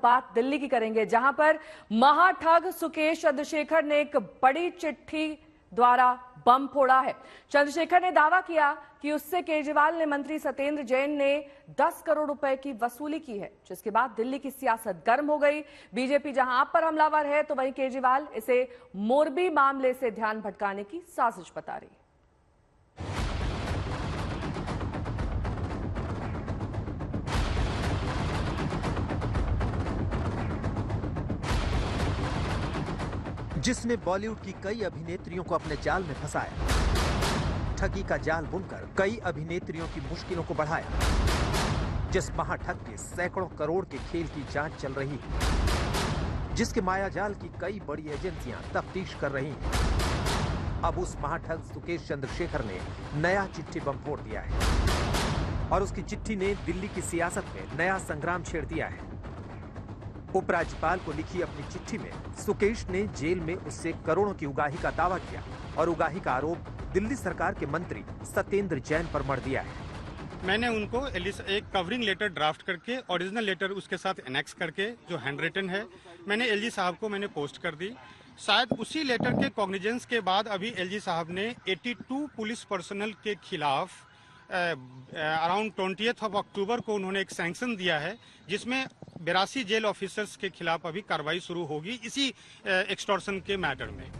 बात दिल्ली की करेंगे, जहां पर महाठग सुकेश चंद्रशेखर ने एक बड़ी चिट्ठी द्वारा बम फोड़ा है। चंद्रशेखर ने दावा किया कि उससे केजरीवाल ने मंत्री सत्येंद्र जैन ने 10 करोड़ रुपए की वसूली की है, जिसके बाद दिल्ली की सियासत गर्म हो गई। बीजेपी जहां आप पर हमलावर है, तो वहीं केजरीवाल इसे मोरबी मामले से ध्यान भटकाने की साजिश बता रही है। जिसने बॉलीवुड की कई अभिनेत्रियों को अपने जाल में फंसाया, ठगी का जाल बुनकर कई अभिनेत्रियों की मुश्किलों को बढ़ाया, जिस महाठग के सैकड़ों करोड़ के खेल की जांच चल रही है, जिसके मायाजाल की कई बड़ी एजेंसियां तफ्तीश कर रही हैं, अब उस महाठग सुकेश चंद्रशेखर ने नया चिट्ठी बम फोड़ दिया है और उसकी चिट्ठी ने दिल्ली की सियासत में नया संग्राम छेड़ दिया है। उपराज्यपाल को लिखी अपनी चिट्ठी में सुकेश ने जेल में उससे करोड़ों की उगाही का दावा किया और उगाही का आरोप दिल्ली सरकार के मंत्री सत्येंद्र जैन पर मढ़ दिया है। मैंने उनको एक कवरिंग लेटर ड्राफ्ट करके ओरिजिनल लेटर उसके साथ एनेक्स करके जो हैंड रिटन है, मैंने एलजी साहब को मैंने पोस्ट कर दी। शायद उसी लेटर के कॉग्निजेंस के बाद अभी एलजी साहब ने 82 पुलिस पर्सनल के खिलाफ अराउंड 20 अक्टूबर को उन्होंने एक सैंक्शन दिया है, जिसमें 82 जेल ऑफिसर्स के खिलाफ अभी कार्रवाई शुरू होगी इसी एक्सटॉर्शन के मैटर में।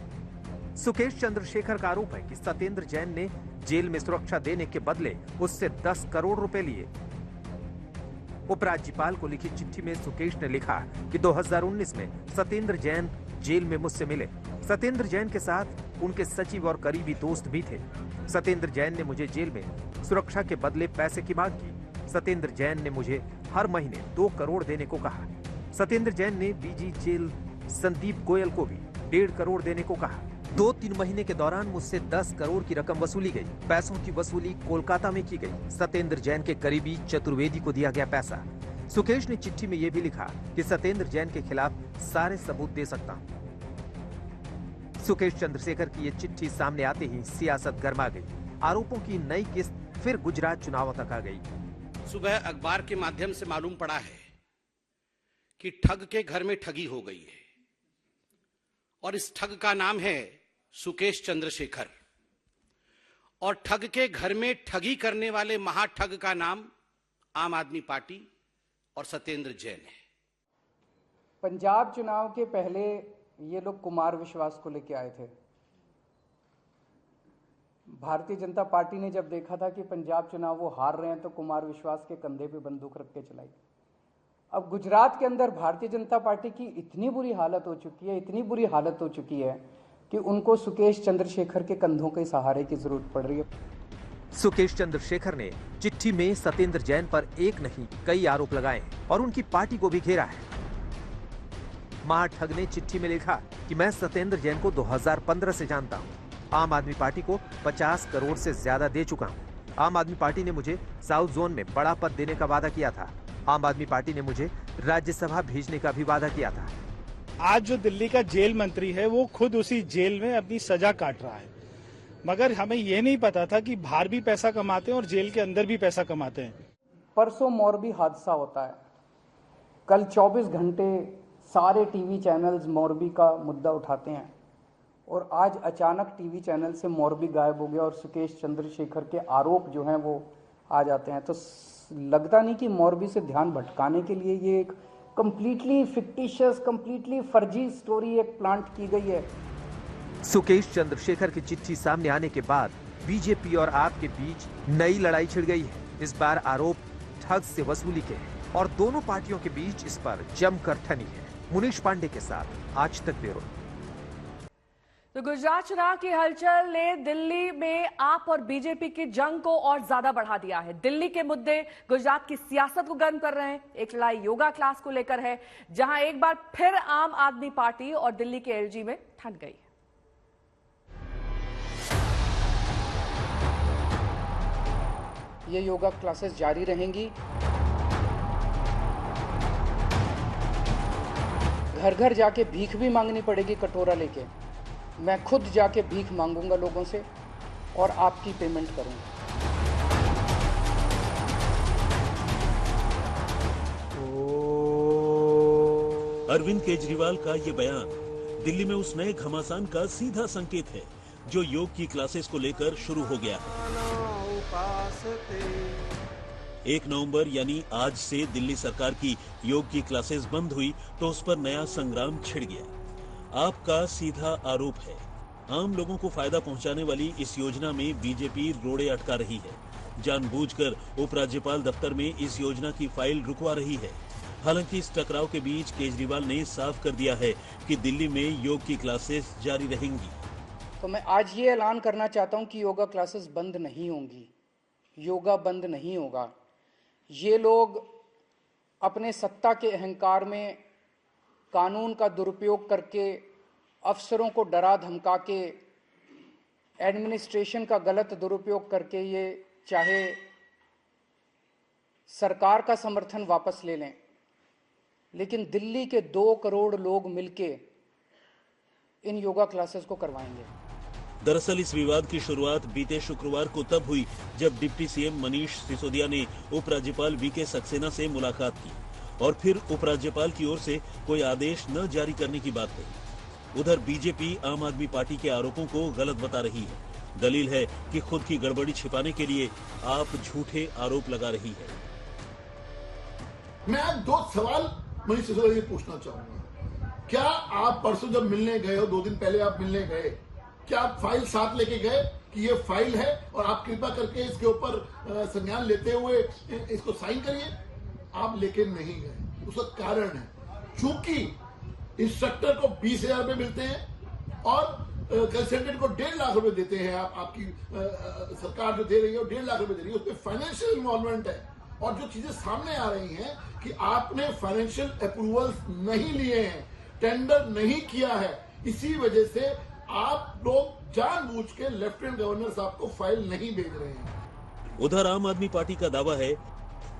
सुकेश चंद्रशेखर का आरोप है कि सत्येंद्र जैन ने जेल में सुरक्षा देने के बदले उससे 10 करोड़ रुपए लिए। उपराज्यपाल को लिखी चिट्ठी में सुकेश ने लिखा कि 2019 में सत्येंद्र जैन जेल में मुझसे मिले। सत्येंद्र जैन के साथ उनके सचिव और करीबी दोस्त भी थे। सत्येंद्र जैन ने मुझे जेल में सुरक्षा के बदले पैसे की मांग की। सत्येंद्र जैन ने मुझे हर महीने 2 करोड़ देने को कहा। सत्येंद्र जैन ने बीजी जेल संदीप गोयल को भी 1.5 करोड़ देने को कहा। 2-3 महीने के दौरान मुझसे 10 करोड़ की रकम वसूली गई। पैसों की वसूली कोलकाता में की गई। सत्येंद्र जैन के करीबी चतुर्वेदी को दिया गया पैसा। सुकेश ने चिट्ठी में यह भी लिखा कि सत्येंद्र जैन के खिलाफ सारे सबूत दे सकता हूं। सुकेश चंद्रशेखर की ये चिट्ठी सामने आते ही सियासत गर्मा गई। आरोपों की नई किस्त फिर गुजरात चुनावों तक आ गई। सुबह अखबार के माध्यम से मालूम पड़ा है कि ठग के घर में ठगी हो गई है और इस ठग का नाम है सुकेश चंद्रशेखर और ठग के घर में ठगी करने वाले महाठग का नाम आम आदमी पार्टी और सत्येंद्र जैन है। पंजाब चुनाव के पहले ये लोग कुमार विश्वास को लेके आए थे। भारतीय जनता पार्टी ने जब देखा था कि पंजाब चुनाव वो हार रहे हैं, तो कुमार विश्वास के कंधे पे बंदूक रख के चलाई। अब गुजरात के अंदर भारतीय जनता पार्टी की इतनी बुरी हालत हो चुकी है कि उनको सुकेश चंद्रशेखर के कंधों के सहारे की जरूरत पड़ रही है। सुकेश चंद्रशेखर ने चिट्ठी में सत्येंद्र जैन पर एक नहीं कई आरोप लगाए और उनकी पार्टी को भी घेरा है। महाठग ने चिट्ठी में लिखा कि मैं सत्येंद्र जैन को 2015 से जानता हूं। आम आदमी पार्टी को 50 करोड़ से ज्यादा दे चुका हूं। आम आदमी पार्टी ने मुझे साउथ जोन में बड़ा पद देने का वादा किया था। आम आदमी पार्टी ने मुझे राज्यसभा भेजने का भी वादा किया था। आज जो दिल्ली का जेल मंत्री है वो खुद उसी जेल में अपनी सजा काट रहा है, मगर हमें ये नहीं पता था कि बाहर भी पैसा कमाते हैं और जेल के अंदर भी पैसा कमाते हैं। परसों मोरबी हादसा होता है, कल 24 घंटे सारे टीवी चैनल्स मोरबी का मुद्दा उठाते हैं और आज अचानक टीवी चैनल से मोरबी गायब हो गया और सुकेश चंद्रशेखर के आरोप जो हैं वो आ जाते हैं। तो लगता नहीं कि मोरबी से ध्यान भटकाने के लिए ये एक कंप्लीटली फिक्टिशियस, कंप्लीटली फर्जी स्टोरी एक प्लांट की गई है। सुकेश चंद्रशेखर की चिट्ठी सामने आने के बाद बीजेपी और आप के बीच नई लड़ाई छिड़ गई है। इस बार आरोप ठग से वसूली के हैं और दोनों पार्टियों के बीच इस पर जमकर ठनी है। मुनीश पांडे के साथ आज तक ब्यूरो। तो गुजरात चुनाव की हलचल ने दिल्ली में आप और बीजेपी की जंग को और ज्यादा बढ़ा दिया है। दिल्ली के मुद्दे गुजरात की सियासत को गर्म कर रहे हैं। एक लड़ाई योगा क्लास को लेकर है, जहां एक बार फिर आम आदमी पार्टी और दिल्ली के एलजी में ठन गई। ये योगा क्लासेस जारी रहेंगी। घर घर जाके भीख भी मांगनी पड़ेगी, कटोरा लेके। मैं खुद जाके भीख मांगूंगा लोगों से और आपकी पेमेंट करूंगा। अरविंद केजरीवाल का ये बयान दिल्ली में उस नए घमासान का सीधा संकेत है जो योग की क्लासेस को लेकर शुरू हो गया है। 1 नवंबर यानी आज से दिल्ली सरकार की योग की क्लासेस बंद हुई तो उस पर नया संग्राम छिड़ गया। आपका सीधा आरोप है आम लोगों को फायदा पहुंचाने वाली इस योजना में बीजेपी रोड़े अटका रही है। जानबूझकर उपराज्यपाल दफ्तर में इस योजना की फाइल रुकवा रही है। हालांकि इस टकराव के बीच केजरीवाल ने साफ कर दिया है कि दिल्ली में योग की क्लासेस जारी रहेंगी। तो मैं आज ये ऐलान करना चाहता हूं कि योगा क्लासेस बंद नहीं होंगी, योगा बंद नहीं होगा। ये लोग अपने सत्ता के अहंकार में कानून का दुरुपयोग करके, अफसरों को डरा धमका के, एडमिनिस्ट्रेशन का गलत दुरुपयोग करके ये चाहे सरकार का समर्थन वापस ले लें, लेकिन दिल्ली के 2 करोड़ लोग मिलके इन योगा क्लासेस को करवाएंगे। दरअसल इस विवाद की शुरुआत बीते शुक्रवार को तब हुई जब डिप्टी सीएम मनीष सिसोदिया ने उपराज्यपाल वीके सक्सेना से मुलाकात की और फिर उपराज्यपाल की ओर से कोई आदेश न जारी करने की बात कही। उधर बीजेपी आम आदमी पार्टी के आरोपों को गलत बता रही है। दलील है कि खुद की गड़बड़ी छिपाने के लिए आप झूठे आरोप लगा रही है। मैं आज 2 सवाल मनीष सिसोदिया से पूछना चाहूंगा। क्या आप परसों जब मिलने गए हो, 2 दिन पहले आप मिलने गए, क्या आप फाइल साथ लेके गए कि ये फाइल है और आप कृपा करके इसके ऊपर संज्ञान लेते हुए इसको साइन करिए? आप लेके नहीं गए। उसका कारण है चूंकि इंस्ट्रक्टर को 20,000 रुपए मिलते हैं और कंसल्टेंट को 1.5 लाख रुपए देते हैं। आपकी सरकार जो दे रही है 1.5 लाख रुपए दे रही है, उसमें फाइनेंशियल इन्वॉल्वमेंट है। और जो चीजें सामने आ रही हैं कि आपने फाइनेंशियल अप्रूवल्स नहीं लिए हैं, टेंडर नहीं किया है, इसी वजह से आप लोग जानबूझ के लेफ्टिनेंट गवर्नर साहब को फाइल नहीं भेज रहे हैं। उधर आम आदमी पार्टी का दावा है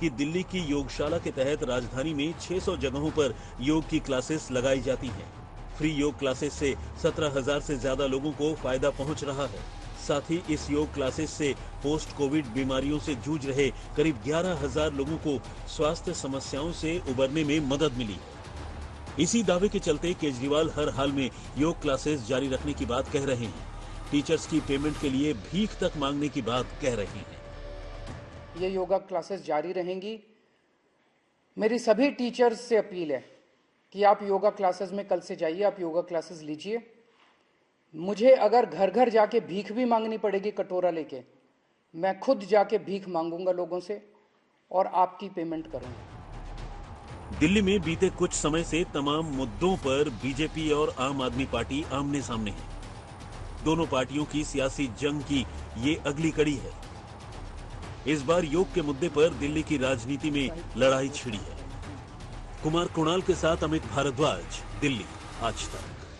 कि दिल्ली की योगशाला के तहत राजधानी में 600 जगहों पर योग की क्लासेस लगाई जाती हैं। फ्री योग क्लासेस से 17,000 से ज्यादा लोगों को फायदा पहुंच रहा है। साथ ही इस योग क्लासेस से पोस्ट कोविड बीमारियों से जूझ रहे करीब 11,000 लोगों को स्वास्थ्य समस्याओं से उबरने में मदद मिली है। इसी दावे के चलते केजरीवाल हर हाल में योग क्लासेस जारी रखने की बात कह रहे हैं। टीचर्स की पेमेंट के लिए भीख तक मांगने की बात कह रहे हैं। ये योगा क्लासेस जारी रहेंगी। मेरी सभी टीचर्स से अपील है कि आप योगा क्लासेस में कल से जाइए, आप योगा क्लासेस लीजिए। मुझे अगर घर घर जाके भीख भी मांगनी पड़ेगी कटोरा लेके, मैं खुद जाके भीख मांगूंगा लोगों से और आपकी पेमेंट करूंगा। दिल्ली में बीते कुछ समय से तमाम मुद्दों पर बीजेपी और आम आदमी पार्टी आमने सामने है। दोनों पार्टियों की सियासी जंग की ये अगली कड़ी है। इस बार योग के मुद्दे पर दिल्ली की राजनीति में लड़ाई छिड़ी है। कुमार कुणाल के साथ अमित भारद्वाज, दिल्ली आज तक।